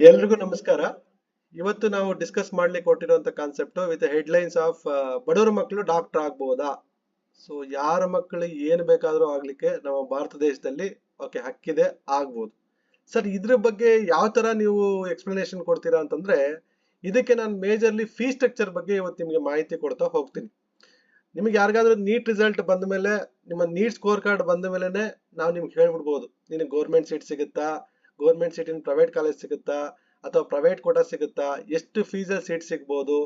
ಎಲ್ರಿಗೂ ನಮಸ್ಕಾರ. ಇವತ್ತು ನಾವು ಡಿಸ್ಕಸ್ ಮಾಡ್ಲಿಕ್ಕೆ ಕೊಟ್ಟಿರುವಂತ ಕಾನ್ಸೆಪ್ಟ್ ವಿತ್ ಹೆಡ್ಲೈನ್ಸ್ ಆಫ್ ಬಡವರ ಮಕ್ಕಳು ಡಾಕ್ಟರ್ ಆಗ್ಬೋದಾ. ಸೊ ಯಾರ ಮಕ್ಕಳು ಏನ್ ಬೇಕಾದ್ರೂ ಆಗ್ಲಿಕ್ಕೆ ನಮ್ಮ ಭಾರತ ದೇಶದಲ್ಲಿ ಹಕ್ಕಿದೆ, ಆಗ್ಬೋದು. ಸರ್, ಇದ್ರ ಬಗ್ಗೆ ಯಾವ ತರ ನೀವು ಎಕ್ಸ್ಪ್ಲನೇಷನ್ ಕೊಡ್ತೀರಾ ಅಂತಂದ್ರೆ, ಇದಕ್ಕೆ ನಾನು ಮೇಜರ್ಲಿ ಫೀ ಸ್ಟ್ರಕ್ಚರ್ ಬಗ್ಗೆ ಇವತ್ತು ನಿಮ್ಗೆ ಮಾಹಿತಿ ಕೊಡ್ತಾ ಹೋಗ್ತೀನಿ. ನಿಮ್ಗೆ ಯಾರಿಗಾದ್ರೂ ನೀಟ್ ರಿಸಲ್ಟ್ ಬಂದ ಮೇಲೆ, ನಿಮ್ಮ ನೀಟ್ ಸ್ಕೋರ್ ಕಾರ್ಡ್ ಬಂದ ಮೇಲೆನೆ ನಾವು ನಿಮ್ಗೆ ಹೇಳ್ಬಿಡ್ಬೋದು, ನಿನಗೆ ಗೌರ್ಮೆಂಟ್ ಸೀಟ್ ಸಿಗುತ್ತಾ, government seat in private college ಸಿಗುತ್ತಾ, ಅಥವಾ ಪ್ರೈವೇಟ್ ಕೋಟಾ ಸಿಗುತ್ತಾ, ಎಷ್ಟು ಫೀಸ್ ಸೀಟ್ ಸಿಗ್ಬೋದು,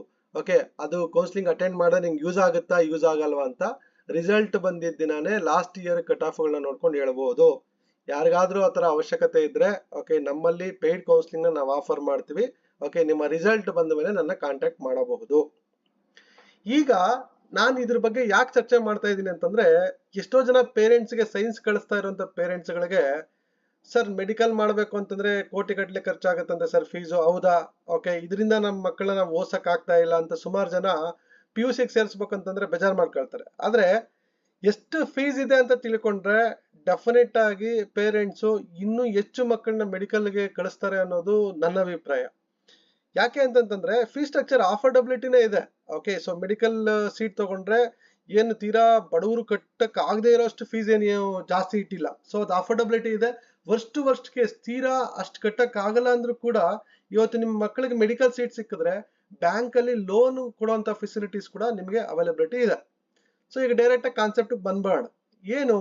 ಅದು ಕೌನ್ಸಿಲಿಂಗ್ ಅಟೆಂಡ್ ಮಾಡಿದ್ರೆ ನಿಮ್ಗೆ ಯೂಸ್ ಆಗುತ್ತಾ ಯೂಸ್ ಆಗಲ್ವಾ ಅಂತ ರಿಸಲ್ಟ್ ಬಂದಿದ್ದ ದಿನಾನೇ ಲಾಸ್ಟ್ ಇಯರ್ ಕಟ್ ಆಫ್ ಗಳನ್ನ ನೋಡ್ಕೊಂಡು ಹೇಳ್ಬೋದು. ಯಾರಿಗಾದ್ರೂ ಆ ತರ ಅವಶ್ಯಕತೆ ಇದ್ರೆ ನಮ್ಮಲ್ಲಿ ಪೇಯ್ಡ್ ಕೌನ್ಸಿಲಿಂಗ್ ನಾವು ಆಫರ್ ಮಾಡ್ತೀವಿ. ನಿಮ್ಮ ರಿಸಲ್ಟ್ ಬಂದ ಮೇಲೆ ನನ್ನ ಕಾಂಟ್ಯಾಕ್ಟ್ ಮಾಡಬಹುದು. ಈಗ ನಾನು ಇದ್ರ ಬಗ್ಗೆ ಯಾಕೆ ಚರ್ಚೆ ಮಾಡ್ತಾ ಇದ್ದೀನಿ ಅಂತಂದ್ರೆ, ಎಷ್ಟೋ ಜನ ಪೇರೆಂಟ್ಸ್ಗೆ ಸೈನ್ಸ್ ಕಳಿಸ್ತಾ ಇರುವಂತ ಪೇರೆಂಟ್ಸ್ಗಳಿಗೆ, ಸರ್ ಮೆಡಿಕಲ್ ಮಾಡ್ಬೇಕು ಅಂತಂದ್ರೆ ಕೋಟಿ ಗಟ್ಟಲೆ ಖರ್ಚಾಗತ್ತಂತೆ ಸರ್ ಫೀಸು, ಹೌದಾ, ಇದರಿಂದ ನಮ್ಮ ಮಕ್ಕಳನ್ನ ನಾವು ಓದ್ಸಕ್ ಆಗ್ತಾ ಇಲ್ಲ ಅಂತ ಸುಮಾರು ಜನ PUC ಸೇರಿಸ್ಬೇಕಂತಂದ್ರೆ ಬೇಜಾರ್ ಮಾಡ್ಕೊಳ್ತಾರೆ. ಆದ್ರೆ ಎಷ್ಟು ಫೀಸ್ ಇದೆ ಅಂತ ತಿಳ್ಕೊಂಡ್ರೆ ಡೆಫಿನೆಟ್ ಆಗಿ ಪೇರೆಂಟ್ಸು ಇನ್ನೂ ಹೆಚ್ಚು ಮಕ್ಕಳನ್ನ ಮೆಡಿಕಲ್ಗೆ ಕಳಿಸ್ತಾರೆ ಅನ್ನೋದು ನನ್ನ ಅಭಿಪ್ರಾಯ. ಯಾಕೆ ಅಂತಂತಂದ್ರೆ ಫೀ ಸ್ಟ್ರಕ್ಚರ್ ಅಫೋರ್ಡಬಿಲಿಟಿನೇ ಇದೆ. ಸೊ ಮೆಡಿಕಲ್ ಸೀಟ್ ತಗೊಂಡ್ರೆ ಏನು ತೀರಾ ಬಡವರು ಕಟ್ಟಕ್ ಆಗದೆ ಇರೋಷ್ಟು ಫೀಸ್ ಏನು ಜಾಸ್ತಿ ಇಟ್ಟಿಲ್ಲ. ಸೊ ಅದು ಅಫೋರ್ಡಬಿಲಿಟಿ ಇದೆ. ವರ್ಷಕ್ಕೆ ತೀರಾ ಅಷ್ಟು ಕಟ್ಟಕ್ ಆಗಲ್ಲ ಅಂದ್ರೂ ಕೂಡ ಇವತ್ತು ನಿಮ್ಮ ಮಕ್ಕಳಿಗೆ ಮೆಡಿಕಲ್ ಸೀಟ್ ಸಿಕ್ಕಿದ್ರೆ ಬ್ಯಾಂಕ್ ಅಲ್ಲಿ ಲೋನ್ ಕೊಡುವಂತ ಫೆಸಿಲಿಟೀಸ್ ಕೂಡ ನಿಮಗೆ ಅವೈಲಬಿಲಿಟಿ ಇದೆ. ಸೊ ಈಗ ಡೈರೆಕ್ಟ್ ಆಗಿ ಕಾನ್ಸೆಪ್ಟ್ ಬಂದ್ಬೇಡ. ಏನು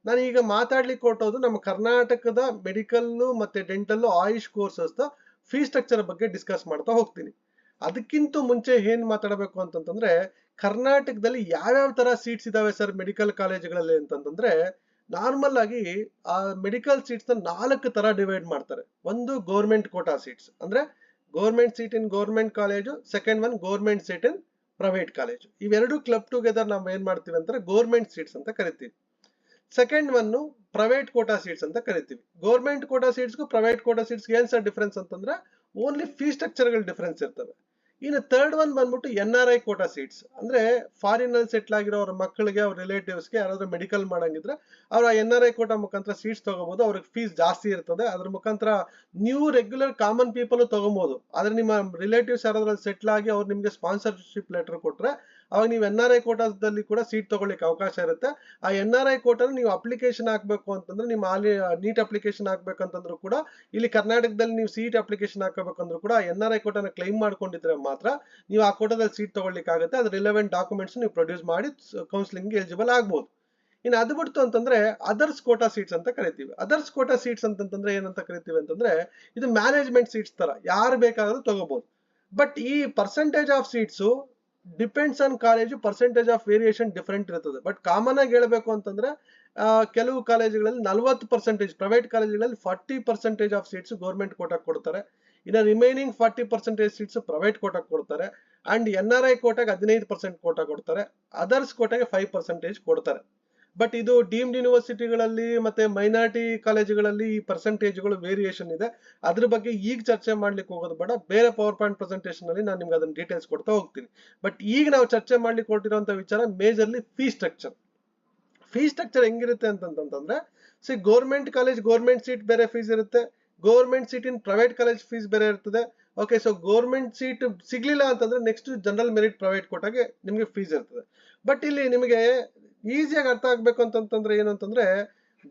ನಾನು ಈಗ ಮಾತಾಡ್ಲಿಕ್ಕೆ ಹೊರಟೋದು ನಮ್ಮ ಕರ್ನಾಟಕದ ಮೆಡಿಕಲ್ ಮತ್ತೆ dental AYUSH courses fee structure ಬಗ್ಗೆ ಡಿಸ್ಕಸ್ ಮಾಡ್ತಾ ಹೋಗ್ತೀನಿ. ಅದಕ್ಕಿಂತ ಮುಂಚೆ ಏನ್ ಮಾತಾಡಬೇಕು ಅಂತಂದ್ರೆ, ಕರ್ನಾಟಕದಲ್ಲಿ ಯಾವ್ಯಾವ ತರ ಸೀಟ್ಸ್ ಇದಾವೆ ಸರ್ ಮೆಡಿಕಲ್ ಕಾಲೇಜುಗಳಲ್ಲಿ ಅಂತಂದ್ರೆ, ನಾರ್ಮಲ್ ಆಗಿ ಆ ಮೆಡಿಕಲ್ ಸೀಟ್ಸ್ ನ 4 ತರ ಡಿವೈಡ್ ಮಾಡ್ತಾರೆ. ಒಂದು ಗೌರ್ಮೆಂಟ್ ಕೋಟಾ ಸೀಟ್ಸ್, ಅಂದ್ರೆ government seat in government college. Second one government seat in private college. ಇವೆರಡು ಕ್ಲಬ್ ಟುಗೆದರ್ ನಾವು ಏನ್ ಮಾಡ್ತೀವಿ ಅಂದ್ರೆ ಗೌರ್ಮೆಂಟ್ ಸೀಟ್ಸ್ ಅಂತ ಕರಿತೀವಿ. Second one private quota seats ಅಂತ ಕರಿತೀವಿ. ಗೌರ್ಮೆಂಟ್ ಕೋಟಾ ಸೀಟ್ಸ್ಗೂ ಪ್ರೈವೇಟ್ ಕೋಟಾ ಸೀಟ್ಸ್ ಏನ್ ಸರ್ ಡಿಫ್ರೆನ್ಸ್ ಅಂತಂದ್ರೆ, ಓನ್ಲಿ ಫೀ ಸ್ಟ್ರಕ್ಚರ್ ಗಳು ಡಿಫ್ರೆನ್ಸ್ ಇರ್ತವೆ. ಇನ್ನು ಥರ್ಡ್ ಒನ್ ಬಂದ್ಬಿಟ್ಟು NRI ಕೋಟಾ ಸೀಟ್ಸ್, ಅಂದ್ರೆ ಫಾರಿನ್ ಅಲ್ಲಿ ಸೆಟ್ಲ್ ಆಗಿರೋ ಅವ್ರ ಮಕ್ಕಳಿಗೆ, ಅವ್ರ ರಿಲೇಟಿವ್ಸ್ಗೆ ಯಾರಾದ್ರೂ ಮೆಡಿಕಲ್ ಮಾಡಂಗಿದ್ರೆ ಅವ್ರ NRI ಕೋಟಾ ಮುಖಾಂತರ ಸೀಟ್ಸ್ ತಗೋಬಹುದು. ಅವ್ರಿಗೆ ಫೀಸ್ ಜಾಸ್ತಿ ಇರ್ತದೆ. ಅದ್ರ ಮುಖಾಂತರ ನ್ಯೂ ರೆಗ್ಯುಲರ್ ಕಾಮನ್ ಪೀಪಲ್ ತಗೋಬಹುದು. ಆದ್ರೆ ನಿಮ್ಮ ರಿಲೇಟಿವ್ಸ್ ಯಾರಾದ್ರೂ ಸೆಟ್ಲ್ ಆಗಿ ಅವ್ರು ನಿಮ್ಗೆ ಸ್ಪಾನ್ಸರ್ಶಿಪ್ ಲೆಟರ್ ಕೊಟ್ರೆ ಅವಾಗ ನೀವು NRI ಕೋಟಾದಲ್ಲಿ ಕೂಡ ಸೀಟ್ ತಗೊಳ್ಳಿಕ್ಕೆ ಅವಕಾಶ ಇರುತ್ತೆ. ಆ NRI ಕೋಟಾ ನೀವು ಅಪ್ಲಿಕೇಶನ್ ಹಾಕ್ಬೇಕು ಅಂತಂದ್ರೆ, ನಿಮ್ಮ ನೀಟ್ ಅಪ್ಲಿಕೇಶನ್ ಹಾಕ್ಬೇಕಂತಂದ್ರು ಕೂಡ, ಇಲ್ಲಿ ಕರ್ನಾಟಕದಲ್ಲಿ ನೀವು ಸೀಟ್ ಅಪ್ಲಿಕೇಶನ್ ಹಾಕಬೇಕಂದ್ರು ಕೂಡ NRI ಕೋಟಾನ ಕ್ಲೈಮ್ ಮಾಡ್ಕೊಂಡಿದ್ರೆ ಮಾತ್ರ ನೀವು ಆ ಕೋಟಾದಲ್ಲಿ ಸೀಟ್ ತಗೊಳ್ಳಿಕ್ಕೆ ಆಗುತ್ತೆ. ಅದು ರಿಲೆವೆಂಟ್ ಡಾಕ್ಯುಮೆಂಟ್ಸ್ ನೀವು ಪ್ರೊಡ್ಯೂಸ್ ಮಾಡಿ ಕೌನ್ಸಿಲಿಂಗ್ ಎಲಿಜಿಬಲ್ ಆಗ್ಬೋದು. ಇನ್ನು ಅದು ಬಿಡ್ತು ಅಂತಂದ್ರೆ ಅದರ್ಸ್ ಕೋಟಾ ಸೀಟ್ಸ್ ಅಂತ ಕರಿತೀವಿ. ಅದರ್ಸ್ ಕೋಟಾ ಸೀಟ್ಸ್ ಅಂತಂದ್ರೆ ಏನಂತ ಕರಿತೀವಿ ಅಂತಂದ್ರೆ, ಇದು ಮ್ಯಾನೇಜ್ಮೆಂಟ್ ಸೀಟ್ಸ್ ತರ ಯಾರು ಬೇಕಾದ್ರೂ ತಗೋಬಹುದು. ಬಟ್ ಈ percentage of seats depends on college, percentage of variation different ಇರ್ತದೆ. ಬಟ್ ಕಾಮನ್ ಆಗಿ ಹೇಳ್ಬೇಕು ಅಂತಂದ್ರೆ, ಕೆಲವು ಕಾಲೇಜುಗಳಲ್ಲಿ 40%, ಪ್ರೈವೇಟ್ ಕಾಲೇಜುಗಳಲ್ಲಿ 40% ಆಫ್ ಸೀಟ್ಸ್ ಗೌರ್ಮೆಂಟ್ ಕೋಟಾ ಕೊಡ್ತಾರೆ. ಇನ್ನು ರಿಮೈನಿಂಗ್ 40% ಸೀಟ್ಸ್ ಪ್ರೈವೇಟ್ ಕೋಟಾ ಕೊಡ್ತಾರೆ. ಅಂಡ್ NRI ಕೋಟಾಗೆ 15% ಕೋಟಾ ಕೊಡ್ತಾರೆ. ಅದರ್ಸ್ ಕೋಟಾಗೆ 5% ಕೊಡ್ತಾರೆ. ಬಟ್ ಇದು ಡೀಮ್ಡ್ ಯೂನಿವರ್ಸಿಟಿಗಳಲ್ಲಿ ಮತ್ತೆ ಮೈನಾರಿಟಿ ಕಾಲೇಜುಗಳಲ್ಲಿ ಈ ಪರ್ಸೆಂಟೇಜ್ಗಳು ವೇರಿಯೇಷನ್ ಇದೆ. ಅದ್ರ ಬಗ್ಗೆ ಈಗ ಚರ್ಚೆ ಮಾಡ್ಲಿಕ್ಕೆ ಹೋಗೋದು ಬೇಡ. ಬೇರೆ ಪವರ್ ಪಾಯಿಂಟ್ ಪ್ರೆಸೆಂಟೇಷನ್ ಅಲ್ಲಿ ನಾನು ನಿಮ್ಗೆ ಅದನ್ನ ಡೀಟೇಲ್ಸ್ ಕೊಡ್ತಾ ಹೋಗ್ತೀನಿ. ಬಟ್ ಈಗ ನಾವು ಚರ್ಚೆ ಮಾಡ್ಲಿಕ್ಕೆ ಹೊರಟಿರುವಂತ ವಿಚಾರ majorly fee structure. Fee structure ಹೆಂಗಿರುತ್ತೆ ಅಂತಂದ್ರೆ, ಗೌರ್ಮೆಂಟ್ ಕಾಲೇಜ್ ಗೌರ್ಮೆಂಟ್ ಸೀಟ್ ಬೇರೆ ಫೀಸ್ ಇರುತ್ತೆ, government seat in private college fees ಬೇರೆ ಇರ್ತದೆ. ಸೊ ಗೌರ್ಮೆಂಟ್ ಸೀಟ್ ಸಿಗ್ಲಿಲ್ಲ ಅಂತಂದ್ರೆ ನೆಕ್ಸ್ಟ್ ಜನರಲ್ ಮೆರಿಟ್ ಪ್ರೈವೇಟ್ ಕೋಟಾಗೆ ನಿಮ್ಗೆ ಫೀಸ್ ಇರ್ತದೆ. ಬಟ್ ಇಲ್ಲಿ ನಿಮಗೆ ಈಸಿಯಾಗಿ ಅರ್ಥ ಆಗ್ಬೇಕು ಅಂತಂದ್ರೆ ಏನು ಅಂತಂದ್ರೆ,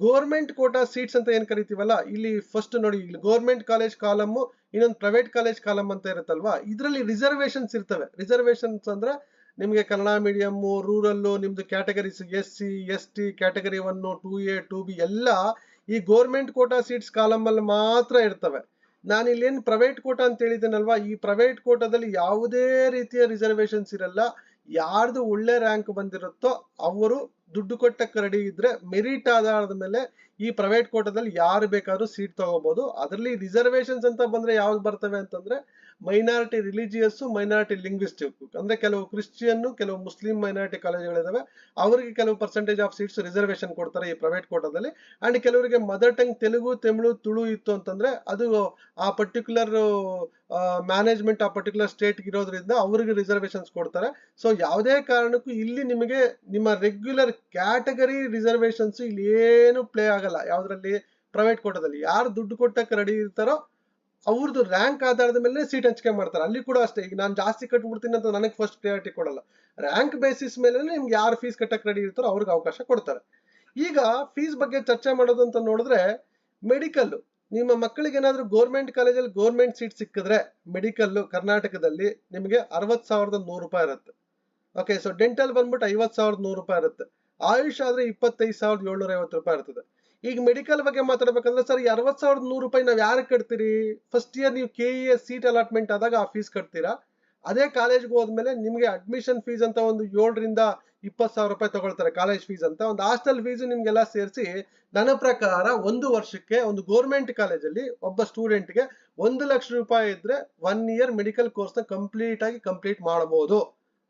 ಗೌರ್ಮೆಂಟ್ ಕೋಟಾ ಸೀಟ್ಸ್ ಅಂತ ಏನ್ ಕರಿತೀವಲ್ಲ, ಇಲ್ಲಿ ಫಸ್ಟ್ ನೋಡಿ, ಇಲ್ಲಿ ಗೌರ್ಮೆಂಟ್ ಕಾಲೇಜ್ ಕಾಲಮ್, ಇನ್ನೊಂದು ಪ್ರೈವೇಟ್ ಕಾಲೇಜ್ ಕಾಲಮ್ ಅಂತ ಇರುತ್ತಲ್ವಾ, ಇದರಲ್ಲಿ ರಿಸರ್ವೇಶನ್ಸ್ ಇರ್ತವೆ. ರಿಸರ್ವೇಶನ್ಸ್ ಅಂದ್ರೆ ನಿಮ್ಗೆ ಕನ್ನಡ ಮೀಡಿಯಂ, ರೂರಲ್, ನಿಮ್ದು categories SC ST category 1 2A 2B ಎಲ್ಲ ಈ ಗೌರ್ಮೆಂಟ್ ಕೋಟಾ ಸೀಟ್ಸ್ ಕಾಲಮ್ ಅಲ್ಲಿ ಮಾತ್ರ ಇರ್ತವೆ. ನಾನು ಇಲ್ಲೇನು ಪ್ರೈವೇಟ್ ಕೋಟಾ ಅಂತ ಹೇಳಿದ್ದೇನಲ್ವಾ, ಈ ಪ್ರೈವೇಟ್ ಕೋಟಾದಲ್ಲಿ ಯಾವುದೇ ರೀತಿಯ ರಿಸರ್ವೇಶನ್ಸ್ ಇರಲ್ಲ. ಯಾರ್ದು ಒಳ್ಳೆ ರ್ಯಾಂಕ್ ಬಂದಿರುತ್ತೋ ಅವರು ದುಡ್ಡು ಕೊಟ್ಟಕ್ಕೆ ರೆಡಿ ಇದ್ರೆ ಮೆರಿಟ್ ಆಧಾರದ ಮೇಲೆ ಈ ಪ್ರೈವೇಟ್ ಕೋಟಾದಲ್ಲಿ ಯಾರು ಬೇಕಾದ್ರೂ ಸೀಟ್ ತಗೋಬಹುದು. ಅದರಲ್ಲಿ ರಿಸರ್ವೇಶನ್ಸ್ ಅಂತ ಬಂದ್ರೆ ಯಾವ್ದು ಬರ್ತವೆ ಅಂತಂದ್ರೆ, ಮೈನಾರಿಟಿ ರಿಲಿಜಿಯಸ್, ಮೈನಾರಿಟಿ ಲಿಂಗ್ವಿಸ್ಟಿಕ್, ಅಂದ್ರೆ ಕೆಲವು ಕ್ರಿಶ್ಚಿಯನ್, ಕೆಲವು ಮುಸ್ಲಿಂ ಮೈನಾರಿಟಿ ಕಾಲೇಜುಗಳಿದಾವೆ, ಅವರಿಗೆ ಕೆಲವು ಪರ್ಸೆಂಟೇಜ್ ಆಫ್ ಸೀಟ್ಸ್ ರಿಸರ್ವೇಶನ್ ಕೊಡ್ತಾರೆ ಈ ಪ್ರೈವೇಟ್ ಕೋಟಾದಲ್ಲಿ. ಅಂಡ್ ಕೆಲವರಿಗೆ ಮದರ್ ಟಂಗ್ ತೆಲುಗು, ತಮಿಳು, ತುಳು ಇತ್ತು ಅಂತಂದ್ರೆ ಅದು ಆ ಪರ್ಟಿಕ್ಯುಲರ್ ಮ್ಯಾನೇಜ್ಮೆಂಟ್ ಆ ಪರ್ಟಿಕ್ಯುಲರ್ ಸ್ಟೇಟ್ ಇರೋದ್ರಿಂದ ಅವರಿಗೆ ರಿಸರ್ವೇಶನ್ಸ್ ಕೊಡ್ತಾರೆ. ಸೊ ಯಾವುದೇ ಕಾರಣಕ್ಕೂ ಇಲ್ಲಿ ನಿಮಗೆ ನಿಮ್ಮ ರೆಗ್ಯುಲರ್ ಕ್ಯಾಟಗರಿ ರಿಸರ್ವೇಶನ್ಸ್ ಇಲ್ಲಿ ಏನು ಪ್ಲೇ ಆಗಲ್ಲ. ಯಾವ್ದ್ರಲ್ಲಿ? ಪ್ರೈವೇಟ್ ಕೋಟಾದಲ್ಲಿ ಯಾರು ದುಡ್ಡು ಕೊಟ್ಟಕ್ಕೆ ರೆಡಿ ಇರ್ತಾರೋ ಅವ್ರದ್ದು ರ್ಯಾಂಕ್ ಆಧಾರದ ಮೇಲೆ ಸೀಟ್ ಹಂಚಿಕೆ ಮಾಡ್ತಾರೆ. ಅಲ್ಲಿ ಕೂಡ ಅಷ್ಟೇ, ಈಗ ನಾನು ಜಾಸ್ತಿ ಕಟ್ಬಿಡ್ತೀನಿ ಅಂತ ನನಗೆ ಫಸ್ಟ್ ಪ್ರಿಯಾರಿಟಿ ಕೊಡಲ್ಲ. ರ್ಯಾಂಕ್ ಬೇಸಿಸ್ ಮೇಲೆ ನಿಮ್ಗೆ ಯಾರು ಫೀಸ್ ಕಟ್ಟಕ್ ರೆಡಿ ಇರ್ತಾರೋ ಅವ್ರಿಗೆ ಅವಕಾಶ ಕೊಡ್ತಾರೆ. ಈಗ ಫೀಸ್ ಬಗ್ಗೆ ಚರ್ಚೆ ಮಾಡೋದು ಅಂತ ನೋಡಿದ್ರೆ, ಮೆಡಿಕಲ್ ನಿಮ್ಮ ಮಕ್ಕಳಿಗೆ ಏನಾದ್ರು ಗೌರ್ಮೆಂಟ್ ಕಾಲೇಜಲ್ಲಿ ಗೌರ್ಮೆಂಟ್ ಸೀಟ್ ಸಿಕ್ಕಿದ್ರೆ ಮೆಡಿಕಲ್ ಕರ್ನಾಟಕದಲ್ಲಿ ನಿಮಗೆ 60,100 ರೂಪಾಯಿ ಇರುತ್ತೆ. ಓಕೆ, ಸೊ ಡೆಂಟಲ್ ಬಂದ್ಬಿಟ್ಟು 50,100 ರೂಪಾಯಿ ಇರುತ್ತೆ. ಆಯುಷ್ ಆದ್ರೆ 25,750 ರೂಪಾಯಿ ಇರ್ತದೆ. ಈಗ ಮೆಡಿಕಲ್ ಬಗ್ಗೆ ಮಾತಾಡ್ಬೇಕಂದ್ರೆ ಸರ್, ಈ 60,100 ರೂಪಾಯಿ ನಾವ್ ಯಾರಿಗೆ ಕಟ್ತೀರಿ? ಫಸ್ಟ್ ಇಯರ್ ನೀವು KES ಸೀಟ್ ಅಲಾಟ್ಮೆಂಟ್ ಆದಾಗ ಆ ಫೀಸ್ ಕಟ್ತೀರಾ. ಅದೇ ಕಾಲೇಜ್ಗೆ ಹೋದ್ಮೇಲೆ ನಿಮ್ಗೆ ಅಡ್ಮಿಷನ್ ಫೀಸ್ ಅಂತ ಒಂದು 7,000 to 20,000 ರೂಪಾಯಿ ತಗೊಳ್ತಾರೆ ಕಾಲೇಜ್ ಫೀಸ್ ಅಂತ. ಒಂದು ಹಾಸ್ಟೆಲ್ ಫೀಸ್ ನಿಮ್ಗೆಲ್ಲ ಸೇರಿಸಿ ನನ್ನ ಪ್ರಕಾರ ಒಂದು ವರ್ಷಕ್ಕೆ ಒಂದು ಗೌರ್ಮೆಂಟ್ ಕಾಲೇಜಲ್ಲಿ ಒಬ್ಬ ಸ್ಟೂಡೆಂಟ್ಗೆ 1 ಲಕ್ಷ ರೂಪಾಯಿ ಇದ್ರೆ 1 ಇಯರ್ ಮೆಡಿಕಲ್ ಕೋರ್ಸ್ ನ ಕಂಪ್ಲೀಟ್ ಮಾಡಬಹುದು.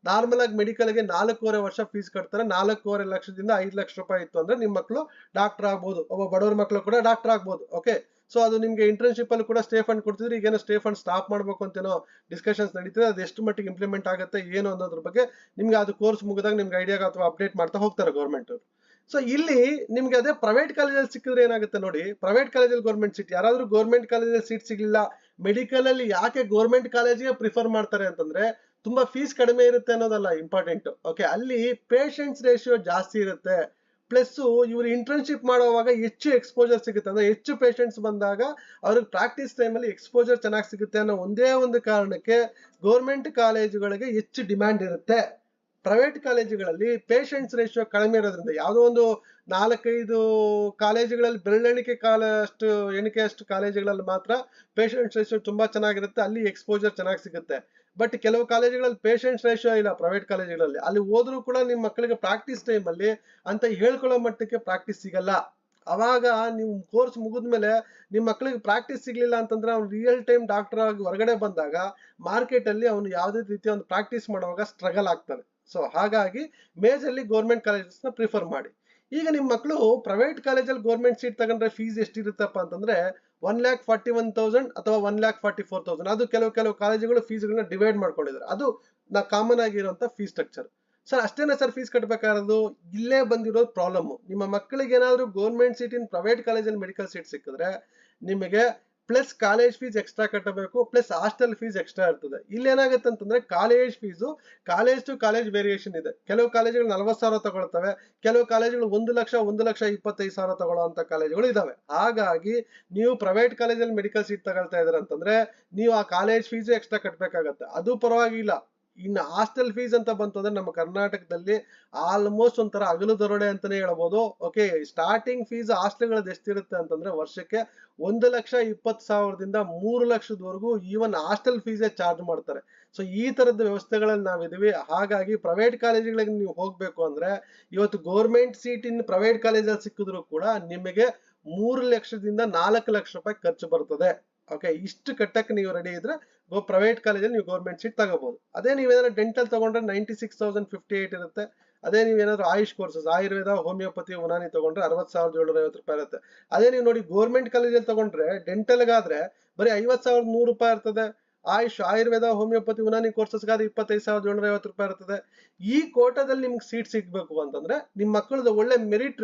ನಾರ್ಮಲ್ ಆಗಿ ಮೆಡಿಕಲ್ಗೆ 4.5 ವರ್ಷ ಫೀಸ್ ಕಟ್ತಾರೆ. 4.5 ಲಕ್ಷದಿಂದ 5 ಲಕ್ಷ ರೂಪಾಯಿ ಇತ್ತು ಅಂದ್ರೆ ನಿಮ್ಮ ಮಕ್ಕಳು ಡಾಕ್ಟರ್ ಆಗ್ಬೋದು. ಒಬ್ಬ ಬಡವ್ರ ಮಕ್ಕಳು ಕೂಡ ಡಾಕ್ಟರ್ ಆಗ್ಬೋದು. ಓಕೆ, ಸೊ ಅದು ನಿಮ್ಗೆ ಇಂಟರ್ನ್ಶಿಪ್ ಅಲ್ಲಿ ಕೂಡ ಸ್ಟೇ ಫಂಡ್ ಕೊಡ್ತಿದ್ರೆ, ಈಗೇನೋ ಸ್ಟೇ ಫಂಡ್ ಸ್ಟಾಪ್ ಮಾಡ್ಬೇಕು ಅಂತೇನೋ ಡಿಸ್ಕಷನ್ಸ್ ನಡೀತಿದೆ. ಅದು ಎಷ್ಟು ಮಟ್ಟಿಗೆ ಇಂಪ್ಲಿಮೆಂಟ್ ಆಗುತ್ತೆ ಏನು ಅನ್ನೋದ್ರ ಬಗ್ಗೆ ನಿಮ್ಗೆ ಅದು ಕೋರ್ಸ್ ಮುಗಿದಾಗ ನಿಮ್ಗೆ ಐಡಿಯಾ ಅಥವಾ ಅಪ್ಡೇಟ್ ಮಾಡ್ತಾ ಹೋಗ್ತಾರೆ ಗೌರ್ಮೆಂಟ್ ಅವರು. ಸೊ ಇಲ್ಲಿ ನಿಮ್ಗೆ ಅದೇ ಪ್ರೈವೇಟ್ ಕಾಲೇಜಲ್ಲಿ ಸಿಕ್ಕಿದ್ರೆ ಏನಾಗುತ್ತೆ ನೋಡಿ, ಪ್ರೈವೇಟ್ ಕಾಲೇಜಲ್ಲಿ ಗೌರ್ಮೆಂಟ್ ಸೀಟ್, ಯಾರಾದ್ರೂ ಗೌರ್ಮೆಂಟ್ ಕಾಲೇಜಲ್ಲಿ ಸೀಟ್ ಸಿಗ್ಲಿಲ್ಲ, ಮೆಡಿಕಲ್ ಅಲ್ಲಿ ಯಾಕೆ ಗೌರ್ಮೆಂಟ್ ಕಾಲೇಜಿಗೆ ಪ್ರಿಫರ್ ಮಾಡ್ತಾರೆ ಅಂತಂದ್ರೆ ತುಂಬಾ ಫೀಸ್ ಕಡಿಮೆ ಇರುತ್ತೆ ಅನ್ನೋದಲ್ಲ ಇಂಪಾರ್ಟೆಂಟ್. ಓಕೆ, ಅಲ್ಲಿ ಪೇಷಂಟ್ಸ್ ರೇಷಿಯೋ ಜಾಸ್ತಿ ಇರುತ್ತೆ. ಪ್ಲಸ್ ಇವ್ರು ಇಂಟರ್ನ್ಶಿಪ್ ಮಾಡುವಾಗ ಹೆಚ್ಚು ಎಕ್ಸ್ಪೋಜರ್ ಸಿಗುತ್ತೆ. ಅಂದ್ರೆ ಹೆಚ್ಚು ಪೇಷಂಟ್ಸ್ ಬಂದಾಗ ಅವ್ರಿಗೆ ಪ್ರಾಕ್ಟೀಸ್ ಟೈಮಲ್ಲಿ ಎಕ್ಸ್ಪೋಜರ್ ಚೆನ್ನಾಗಿ ಸಿಗುತ್ತೆ ಅನ್ನೋ ಒಂದೇ ಒಂದು ಕಾರಣಕ್ಕೆ ಗೌರ್ಮೆಂಟ್ ಕಾಲೇಜುಗಳಿಗೆ ಹೆಚ್ಚು ಡಿಮ್ಯಾಂಡ್ ಇರುತ್ತೆ. ಪ್ರೈವೇಟ್ ಕಾಲೇಜುಗಳಲ್ಲಿ ಪೇಷಂಟ್ಸ್ ರೇಷಿಯೋ ಕಡಿಮೆ ಇರೋದ್ರಿಂದ ಯಾವುದೋ ಒಂದು 4-5 ಕಾಲೇಜುಗಳಲ್ಲಿ ಎಣಿಕೆಯಷ್ಟು ಕಾಲೇಜುಗಳಲ್ಲಿ ಮಾತ್ರ ಪೇಷಂಟ್ಸ್ ರೇಷಿಯೋ ತುಂಬಾ ಚೆನ್ನಾಗಿರುತ್ತೆ, ಅಲ್ಲಿ ಎಕ್ಸ್ಪೋಜರ್ ಚೆನ್ನಾಗಿ ಸಿಗುತ್ತೆ. ಬಟ್ ಕೆಲವು ಕಾಲೇಜುಗಳಲ್ಲಿ ಪೇಷಂಟ್ಸ್ ರೇಷಿಯೋ ಇಲ್ಲ ಪ್ರೈವೇಟ್ ಕಾಲೇಜುಗಳಲ್ಲಿ. ಅಲ್ಲಿ ಹೋದ್ರೂ ಕೂಡ ನಿಮ್ಮ ಮಕ್ಕಳಿಗೆ ಪ್ರಾಕ್ಟೀಸ್ ಟೈಮ್ ಅಲ್ಲಿ ಅಂತ ಹೇಳ್ಕೊಳ್ಳೋ ಮಟ್ಟಕ್ಕೆ ಪ್ರಾಕ್ಟೀಸ್ ಸಿಗಲ್ಲ. ಅವಾಗ ನೀವು ಕೋರ್ಸ್ ಮುಗಿದ್ಮೇಲೆ ನಿಮ್ಮ ಮಕ್ಕಳಿಗೆ ಪ್ರಾಕ್ಟೀಸ್ ಸಿಗ್ಲಿಲ್ಲ ಅಂತಂದ್ರೆ ಅವ್ನು ರಿಯಲ್ ಟೈಮ್ ಡಾಕ್ಟರ್ ಆಗಿ ಹೊರಗಡೆ ಬಂದಾಗ ಮಾರ್ಕೆಟ್ ಅಲ್ಲಿ ಅವನು ಯಾವುದೇ ರೀತಿಯ ಒಂದು ಪ್ರಾಕ್ಟೀಸ್ ಮಾಡುವಾಗ ಸ್ಟ್ರಗಲ್ ಆಗ್ತಾನೆ. ಸೊ ಹಾಗಾಗಿ ಮೇಜರ್ಲಿ ಗೌರ್ಮೆಂಟ್ ಕಾಲೇಜಸ್ ನ ಪ್ರಿಫರ್ ಮಾಡಿ. ಈಗ ನಿಮ್ಮ ಮಕ್ಕಳು ಪ್ರೈವೇಟ್ ಕಾಲೇಜಲ್ಲಿ ಗೌರ್ಮೆಂಟ್ ಸೀಟ್ ತಗೊಂಡ್ರೆ ಫೀಸ್ ಎಷ್ಟಿರುತ್ತಪ್ಪ ಅಂತಂದ್ರೆ 1,41,000 ಅಥವಾ 1,44,000. ಅದು ಕೆಲವು ಕಾಲೇಜುಗಳು ಫೀಸ್ಗಳನ್ನ ಡಿವೈಡ್ ಮಾಡ್ಕೊಂಡಿದ್ದಾರೆ. ಅದು ಕಾಮನ್ ಆಗಿರುವಂತ ಫೀಸ್ ಸ್ಟ್ರಕ್ಚರ್. ಸರ್ ಅಷ್ಟೇನಾ ಸರ್ ಫೀಸ್ ಕಟ್ಟಬೇಕಾಗಿರೋದು? ಇಲ್ಲೇ ಬಂದಿರೋದು ಪ್ರಾಬ್ಲಮ್. ನಿಮ್ಮ ಮಕ್ಕಳಿಗೆ ಏನಾದ್ರು ಗೌರ್ಮೆಂಟ್ ಸೀಟ್ ಇನ್ ಪ್ರೈವೇಟ್ ಕಾಲೇಜಲ್ಲಿ ಮೆಡಿಕಲ್ ಸೀಟ್ ಸಿಕ್ಕಿದ್ರೆ ನಿಮಗೆ ಪ್ಲಸ್ ಕಾಲೇಜ್ ಫೀಸ್ ಎಕ್ಸ್ಟ್ರಾ ಕಟ್ಟಬೇಕು, ಪ್ಲಸ್ ಹಾಸ್ಟೆಲ್ ಫೀಸ್ ಎಕ್ಸ್ಟ್ರಾ ಇರ್ತದೆ. ಇಲ್ಲಿ ಏನಾಗುತ್ತೆ ಅಂತಂದ್ರೆ college fees college to college variation ಇದೆ. ಕೆಲವು ಕಾಲೇಜುಗಳು 40,000 ತಗೊಳ್ತವೆ, ಕೆಲವು ಕಾಲೇಜುಗಳು 1,25,000 ತಗೊಳ್ಳುವಂತ ಕಾಲೇಜುಗಳು ಇದಾವೆ. ಹಾಗಾಗಿ ನೀವು ಪ್ರೈವೇಟ್ ಕಾಲೇಜಲ್ಲಿ ಮೆಡಿಕಲ್ ಸೀಟ್ ತಗೊಳ್ತಾ ಇದಾರೆ ಅಂತಂದ್ರೆ ನೀವು ಆ ಕಾಲೇಜ್ ಫೀಸ್ ಎಕ್ಸ್ಟ್ರಾ ಕಟ್ಟಬೇಕಾಗತ್ತೆ. ಅದು ಪರವಾಗಿಲ್ಲ. ಇನ್ನು ಹಾಸ್ಟೆಲ್ ಫೀಸ್ ಅಂತ ಬಂತು ಅಂದ್ರೆ ನಮ್ಮ ಕರ್ನಾಟಕದಲ್ಲಿ ಆಲ್ಮೋಸ್ಟ್ ಒಂಥರ ಹಗಲು ದರೋಡೆ ಅಂತಾನೆ ಹೇಳ್ಬೋದು. ಓಕೆ, ಸ್ಟಾರ್ಟಿಂಗ್ ಫೀಸ್ ಹಾಸ್ಟೆಲ್ಗಳದ್ದು ಎಷ್ಟಿರುತ್ತೆ ಅಂತಂದ್ರೆ ವರ್ಷಕ್ಕೆ 1,20,000ದಿಂದ 3 ಲಕ್ಷದವರೆಗೂ ಈವನ್ ಹಾಸ್ಟೆಲ್ ಫೀಸೇ ಚಾರ್ಜ್ ಮಾಡ್ತಾರೆ. ಸೊ ಈ ತರದ ವ್ಯವಸ್ಥೆಗಳಲ್ಲಿ ನಾವಿದೀವಿ. ಹಾಗಾಗಿ ಪ್ರೈವೇಟ್ ಕಾಲೇಜುಗಳಿಗೆ ನೀವು ಹೋಗ್ಬೇಕು ಅಂದ್ರೆ ಇವತ್ತು ಗೌರ್ಮೆಂಟ್ ಸೀಟ್ ಇನ್ ಪ್ರೈವೇಟ್ ಕಾಲೇಜಲ್ಲಿ ಸಿಕ್ಕಿದ್ರು ಕೂಡ ನಿಮಗೆ 3 ಲಕ್ಷದಿಂದ 4 ಲಕ್ಷ ರೂಪಾಯಿ ಖರ್ಚು ಬರ್ತದೆ. ಓಕೆ, ಇಷ್ಟು ಕಟ್ಟಕ್ಕೆ ನೀವು ರೆಡಿ ಇದ್ರೆ ಪ್ರೈವೇಟ್ ಕಾಲೇಜಲ್ಲಿ ನೀವು ಗೌರ್ಮೆಂಟ್ ಸೀಟ್ ತಗೋಬಹುದು. ಅದೇ ನೀವೇನಾದ್ರು ಡೆಂಟಲ್ ತಗೊಂಡ್ರೆ 96,058 ಇರುತ್ತೆ. ಅದೇ ನೀವೇನಾದ್ರು ಆಯುಷ್ ಕೋರ್ಸಸ್ ಆಯುರ್ವೇದ ಹೋಮಿಯೋಪತಿ ಉನಾನಿ ತಗೊಂಡ್ರೆ 60,750 ರೂಪಾಯಿ ಇರುತ್ತೆ. ಅದೇ ನೀವು ನೋಡಿ ಗೌರ್ಮೆಂಟ್ ಕಾಲೇಜಲ್ಲಿ ತಗೊಂಡ್ರೆ ಡೆಂಟಲ್ಗಾದ್ರೆ ಬರೀ 50,100 ರೂಪಾಯಿ ಇರ್ತದೆ. ಆಯುರ್ವೇದ ಹೋಮಿಯೋಪತಿ ಉನಾನಿ ಕೋರ್ಸಸ್ಗಾದ್ರೆ 25,750 ರೂಪಾಯಿ ಇರ್ತದೆ. ಈ ಕೋಟಾದಲ್ಲಿ ನಿಮ್ಗೆ ಸೀಟ್ ಸಿಗ್ಬೇಕು ಅಂತಂದ್ರೆ ನಿಮ್ ಮಕ್ಕಳದ ಒಳ್ಳೆ ಮೆರಿಟ್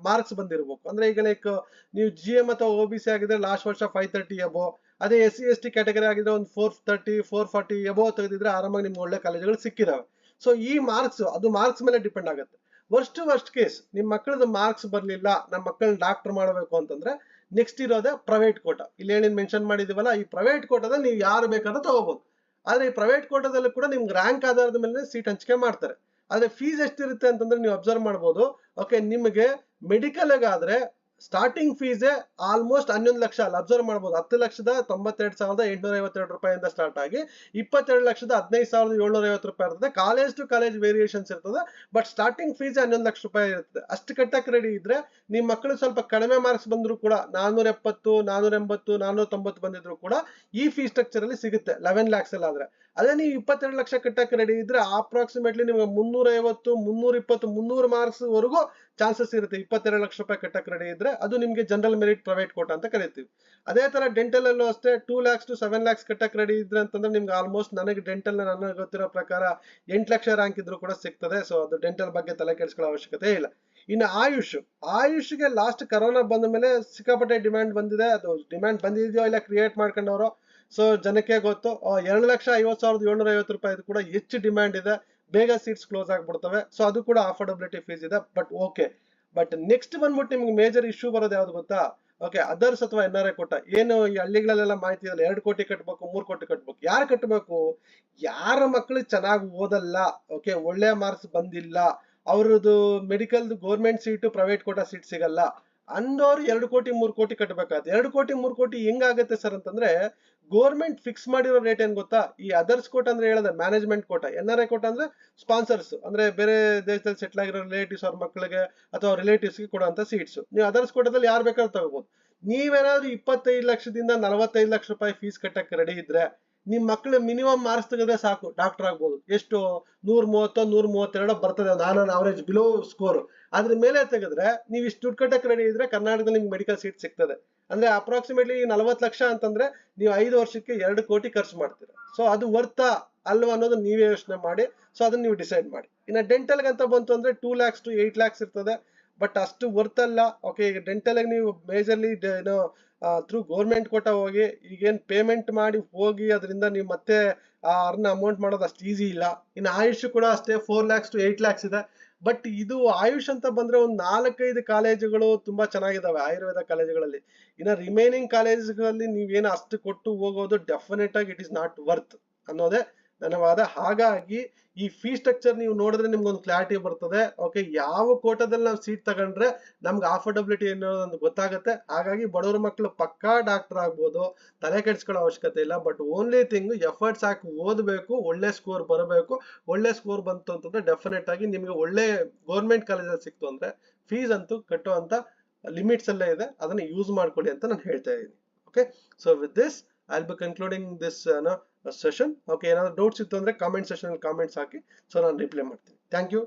ಮಾರ್ಕ್ಸ್ ಬಂದಿರ್ಬೇಕು. ಅಂದ್ರೆ ಈಗ ಲೈಕ್ ನೀವು GM ಅಥವಾ OBC ಆಗಿದ್ರೆ ಲಾಸ್ಟ್ ವರ್ಷ 530 ಅಬೋ, ಅದೇ SC ST ಕ್ಯಾಟಗರಿ ಆಗಿದ್ರೆ ಒಂದು 430 440 ಎಬೋ ತೆಗೆದಿದ್ರೆ ಆರಾಮಾಗಿ ನಿಮ್ಗೆ ಒಳ್ಳೆ ಕಾಲೇಜುಗಳು ಸಿಕ್ಕಿದಾವೆ. ಸೊ ಈ ಮಾರ್ಕ್ಸ್ ಅದು ಮಾರ್ಕ್ಸ್ ಮೇಲೆ ಡಿಪೆಂಡ್ ಆಗುತ್ತೆ. ವರ್ಸ್ಟ್ ಕೇಸ್ ನಿಮ್ ಮಕ್ಕಳದ ಮಾರ್ಕ್ಸ್ ಬರ್ಲಿಲ್ಲ, ನಮ್ಮ ಮಕ್ಕಳನ್ನ ಡಾಕ್ಟರ್ ಮಾಡಬೇಕು ಅಂತಂದ್ರೆ ನೆಕ್ಸ್ಟ್ ಇರೋದೇ ಪ್ರೈವೇಟ್ ಕೋಟಾ. ಇಲ್ಲಿ ಏನೇನು ಮೆನ್ಷನ್ ಮಾಡಿದೀವಲ್ಲ, ಈ ಪ್ರೈವೇಟ್ ಕೋಟಾದಲ್ಲಿ ನೀವು ಯಾರು ಬೇಕಾದ್ರೂ ತಗೋಬಹುದು. ಆದ್ರೆ ಈ ಪ್ರೈವೇಟ್ ಕೋಟಾದಲ್ಲೂ ಕೂಡ ನಿಮ್ಗೆ ರ್ಯಾಂಕ್ ಆಧಾರದ ಮೇಲೆ ಸೀಟ್ ಹಂಚಿಕೆ ಮಾಡ್ತಾರೆ. ಆದ್ರೆ ಫೀಸ್ ಎಷ್ಟಿರುತ್ತೆ ಅಂತಂದ್ರೆ ನೀವು ಅಬ್ಸರ್ವ್ ಮಾಡ್ಬೋದು. ಓಕೆ, ನಿಮಗೆ ಮೆಡಿಕಲ್ ಆದ್ರೆ ಸ್ಟಾರ್ಟಿಂಗ್ ಫೀಸೇ ಆಲ್ಮೋಸ್ಟ್ 11 ಲಕ್ಷ ಅಲ್ಲಿ ಅಬ್ಸರ್ವ್ ಮಾಡ್ಬೋದು. 10,92,852 ರೂಪಾಯಿಂದ ಸ್ಟಾರ್ಟ್ ಆಗಿ 22,15,750 ರೂಪಾಯಿ ಇರ್ತದೆ. ಕಾಲೇಜ್ ಟು ಕಾಲೇಜ್ ವೇರಿಯೇಷನ್ಸ್ ಇರ್ತದೆ. ಬಟ್ ಸ್ಟಾರ್ಟಿಂಗ್ ಫೀಸ್ 11 ಲಕ್ಷ ರೂಪಾಯಿ ಇರ್ತದೆ. ಅಷ್ಟು ಕಟ್ಟಕ್ಕೆ ರೆಡಿ ಇದ್ರೆ ನಿಮ್ ಮಕ್ಕಳು ಸ್ವಲ್ಪ ಕಡಿಮೆ ಮಾರ್ಕ್ಸ್ ಬಂದ್ರು ಕೂಡ 470 480 490 ಬಂದಿದ್ರು ಕೂಡ ಈ ಫೀಸ್ ಸ್ಟ್ರಕ್ಚರ್ ಅಲ್ಲಿ ಸಿಗುತ್ತೆ 11 lakhs ಅಲ್ಲಿ. ಆದ್ರೆ ಅದೇ ನೀವು 22 ಲಕ್ಷ ಕಟ್ಟಕ್ಕೆ ರೆಡಿ ಇದ್ರೆ ಅಪ್ರಾಕ್ಸಿಮೇಟ್ಲಿ ನಿಮ್ಗೆ 350 320 300 ಮಾರ್ಕ್ಸ್ ವರೆಗೂ ಚಾನ್ಸಸ್ ಇರುತ್ತೆ 22 ಲಕ್ಷ ರೂಪಾಯಿ ಕಟ್ಟಕ್ಕೆ ರೆಡಿ ಇದ್ರೆ. ಅದು ನಿಮ್ಗೆ ಜನರಲ್ ಮೆರಿಟ್ ಪ್ರೈವೇಟ್ ಕೋಟಾ ಅಂತ ಕರಿತೀವಿ. ಅದೇ ತರ ಡೆಂಟಲ್ ಅಲ್ಲೂ ಅಷ್ಟೇ 2 lakhs to 7 lakhs ಕಟ್ಟಕ್ಕೆ ರೆಡಿ ಇದ್ರೆ ಅಂತಂದ್ರೆ ನಿಮ್ಗೆ ಆಲ್ಮೋಸ್ಟ್ ನನಗೆ ಡೆಂಟಲ್ ನನಗೆ ಗೊತ್ತಿರೋ ಪ್ರಕಾರ 8 ಲಕ್ಷ ರ್ಯಾಂಕ್ ಇದ್ರು ಕೂಡ ಸಿಗ್ತದೆ. ಸೊ ಅದು ಡೆಂಟಲ್ ಬಗ್ಗೆ ತಲೆ ಕೆಡಿಸ್ಕೊಳ್ಳೋ ಅವಶ್ಯಕತೆ ಇಲ್ಲ. ಇನ್ನು ಆಯುಷ್ಗೆ ಲಾಸ್ಟ್ ಕರೋನಾ ಬಂದ ಮೇಲೆ ಸಿಕ್ಕಾಪಟ್ಟೆ ಡಿಮ್ಯಾಂಡ್ ಬಂದಿದೆ. ಅದು ಡಿಮ್ಯಾಂಡ್ ಬಂದಿದೆಯೋ ಇಲ್ಲ ಕ್ರಿಯೇಟ್ ಮಾಡ್ಕೊಂಡವರು ಸೊ ಜನಕ್ಕೆ ಗೊತ್ತು 2,50,750 ರೂಪಾಯಿ ಕೂಡ ಹೆಚ್ಚು ಡಿಮ್ಯಾಂಡ್ ಇದೆ, ಬೇಗ ಸೀಟ್ಸ್ ಕ್ಲೋಸ್ ಆಗ್ಬಿಡ್ತವೆ. ಸೊ ಅದು ಕೂಡ ಅಫೋರ್ಡಬಿಲಿಟಿ ಫೀಸ್ ಇದೆ. ಬಟ್ ಓಕೆ, ಬಟ್ ನೆಕ್ಸ್ಟ್ ಬಂದ್ಬಿಟ್ಟು ನಿಮ್ಗೆ ಮೇಜರ್ ಇಶ್ಯೂ ಬರೋದು ಯಾವ್ದು ಗೊತ್ತಾ? ಓಕೆ, ಅದರ್ಸ್ ಅಥವಾ NRI ಕೋಟ. ಏನು ಈ ಹಳ್ಳಿಗಳಲ್ಲೆಲ್ಲ ಮಾಹಿತಿ ಇದೆ, 2 ಕೋಟಿ ಕಟ್ಬೇಕು, 3 ಕೋಟಿ ಕಟ್ಬೇಕು. ಯಾರು ಕಟ್ಟಬೇಕು? ಯಾರ ಮಕ್ಕಳು ಚೆನ್ನಾಗಿ ಓದಲ್ಲ, ಓಕೆ, ಒಳ್ಳೆ ಮಾರ್ಕ್ಸ್ ಬಂದಿಲ್ಲ, ಅವ್ರದ್ದು medical government seat private quota seat ಸಿಗಲ್ಲ ಅಂದವ್ರು 2 ಕೋಟಿ 3 ಕೋಟಿ ಕಟ್ಟಬೇಕಾಗುತ್ತೆ. 2 ಕೋಟಿ 3 ಕೋಟಿ ಹೆಂಗಾಗುತ್ತೆ ಸರ್ ಅಂತಂದ್ರೆ, ಗೋರ್ಮೆಂಟ್ ಫಿಕ್ಸ್ ಮಾಡಿರೋ ರೇಟ್ ಏನ್ ಗೊತ್ತಾ? ಈ ಅದರ್ಸ್ ಕೋಟ ಅಂದ್ರೆ ಹೇಳಿದ್ರೆ ಮ್ಯಾನೇಜ್ಮೆಂಟ್ ಕೋಟ, NRI ಕೋಟ ಅಂದ್ರೆ ಸ್ಪಾನ್ಸರ್ಸ್, ಅಂದ್ರೆ ಬೇರೆ ದೇಶದಲ್ಲಿ ಸೆಟ್ಲ್ ಆಗಿರೋ ರಿಲೇಟಿವ್ಸ್ ಅವ್ರ ಮಕ್ಕಳಿಗೆ ಅಥವಾ ರಿಲೇಟಿವ್ಸ್ಗೆ ಕೊಡುವಂತ ಸೀಟ್ಸ್. ನೀವು ಅದರ್ಸ್ ಕೋಟದಲ್ಲಿ ಯಾರು ಬೇಕಾದ್ರೂ ತಗೋಬಹುದು. ನೀವೇನಾದ್ರೂ 25 ಲಕ್ಷದಿಂದ 45 ಲಕ್ಷ ರೂಪಾಯಿ ಫೀಸ್ ಕಟ್ಟಕ್ಕೆ ರೆಡಿ ಇದ್ರೆ ನಿಮ್ ಮಕ್ಳು ಮಿನಿಮಮ್ ಮಾರ್ಕ್ಸ್ ತೆಗೆದ್ರೆ ಸಾಕು, ಡಾಕ್ಟರ್ ಆಗ್ಬೋದು. ಎಷ್ಟು? 130 132 ಬರ್ತದೆ, ನಾನ್ ಅವರೇಜ್ ಬಿಲೋ ಸ್ಕೋರ್. ಅದ್ರ ಮೇಲೆ ತೆಗೆದ್ರೆ ನೀವು ಇಷ್ಟು ದುಡ್ಡು ಕಟ್ಟಕ್ಕೆ ರೆಡಿ ಇದ್ರೆ ಕರ್ನಾಟಕದಲ್ಲಿ ನಿಮ್ಗೆ ಮೆಡಿಕಲ್ ಸೀಟ್ ಸಿಗ್ತದೆ. ಅಂದ್ರೆ ಅಪ್ರಾಕ್ಸಿಮೇಟ್ಲಿ 40 ಲಕ್ಷ ಅಂತಂದ್ರೆ ನೀವು 5 ವರ್ಷಕ್ಕೆ 2 ಕೋಟಿ ಖರ್ಚು ಮಾಡ್ತೀರಾ. ಸೊ ಅದು ವರ್ತಾ ಅಲ್ವಾ ಅನ್ನೋದು ನೀವೇ ಯೋಚನೆ ಮಾಡಿ. ಸೊ ಅದನ್ನ ನೀವು ಡಿಸೈಡ್ ಮಾಡಿ. ಇನ್ನು ಡೆಂಟಲ್ ಅಂತ ಬಂತು ಅಂದ್ರೆ 2 lakhs to 8 lakhs ಇರ್ತದೆ. ಬಟ್ ಅಷ್ಟು ವರ್ತ್ ಅಲ್ಲ. ಓಕೆ, ಈಗ ಡೆಂಟಲ್ ನೀವು ಮೇಜರ್ಲಿ ಏನೋ ಥ್ರೂ ಗೌರ್ಮೆಂಟ್ ಕೋಟ ಹೋಗಿ ಈಗೇನ್ ಪೇಮೆಂಟ್ ಮಾಡಿ ಹೋಗಿ ಅದರಿಂದ ನೀವು ಮತ್ತೆ ಅರ್ನ ಅಮೌಂಟ್ ಮಾಡೋದು ಅಷ್ಟು ಈಸಿ ಇಲ್ಲ. ಇನ್ನು ಆಯುಷ್ ಕೂಡ ಅಷ್ಟೇ 4 lakhs to 8 lakhs ಇದೆ. ಬಟ್ ಇದು ಆಯುಷ್ ಅಂತ ಬಂದ್ರೆ ಒಂದು 4-5 ಕಾಲೇಜುಗಳು ತುಂಬಾ ಚೆನ್ನಾಗಿದಾವೆ ಆಯುರ್ವೇದ ಕಾಲೇಜುಗಳಲ್ಲಿ. ಇನ್ನು ರಿಮೈನಿಂಗ್ ಕಾಲೇಜುಗಳಲ್ಲಿ ನೀವೇನು ಅಷ್ಟು ಕೊಟ್ಟು ಹೋಗೋದು ಡೆಫಿನೆಟ್ ಆಗಿ ಇಟ್ ಇಸ್ ನಾಟ್ ವರ್ತ್ ಅನ್ನೋದೇ ನನ್ನ ವಾದ. ಹಾಗಾಗಿ ಈ ಫೀ ಸ್ಟ್ರಕ್ಚರ್ ನೀವು ನೋಡಿದ್ರೆ ನಿಮ್ಗೊಂದು ಕ್ಲಾರಿಟಿ ಬರ್ತದೆ. ಓಕೆ, ಯಾವ ಕೋಟದಲ್ಲಿ ನಾವು ಸೀಟ್ ತಗೊಂಡ್ರೆ ನಮ್ಗೆ ಅಫೋರ್ಡಬಿಲಿಟಿ ಅನ್ನೋದೊಂದು ಗೊತ್ತಾಗುತ್ತೆ. ಹಾಗಾಗಿ ಬಡವರ ಮಕ್ಕಳು ಪಕ್ಕಾ ಡಾಕ್ಟರ್ ಆಗ್ಬೋದು, ತಲೆ ಕೆಡಿಸ್ಕೊಳ್ಳೋ ಅವಶ್ಯಕತೆ ಇಲ್ಲ. ಬಟ್ ಓನ್ಲಿ ಥಿಂಗ್ ಎಫರ್ಟ್ಸ್ ಹಾಕಿ ಓದಬೇಕು, ಒಳ್ಳೆ ಸ್ಕೋರ್ ಬರಬೇಕು. ಒಳ್ಳೆ ಸ್ಕೋರ್ ಬಂತು ಅಂತಂದ್ರೆ ಡೆಫಿನೆಟ್ ಆಗಿ ನಿಮ್ಗೆ ಒಳ್ಳೆ ಗೌರ್ಮೆಂಟ್ ಕಾಲೇಜಲ್ಲಿ ಸಿಕ್ತು ಅಂದ್ರೆ ಫೀಸ್ ಅಂತೂ ಕಟ್ಟುವಂತ ಲಿಮಿಟ್ಸ್ ಅಲ್ಲೇ ಇದೆ. ಅದನ್ನ ಯೂಸ್ ಮಾಡ್ಕೊಳ್ಳಿ ಅಂತ ನಾನು ಹೇಳ್ತಾ ಇದ್ದೀನಿ. Okay, so with this I'll be concluding this session. Okay, ಏನಾದ್ರು ಡೌಟ್ಸ್ ಇತ್ತು ಅಂದ್ರೆ ಕಾಮೆಂಟ್ ಸೆಕ್ಷನ್ ಅಲ್ಲಿ ಕಾಮೆಂಟ್ಸ್ ಹಾಕಿ, ಸೊ ನಾನು ರಿಪ್ಲೈ ಮಾಡ್ತೀನಿ. Thank you.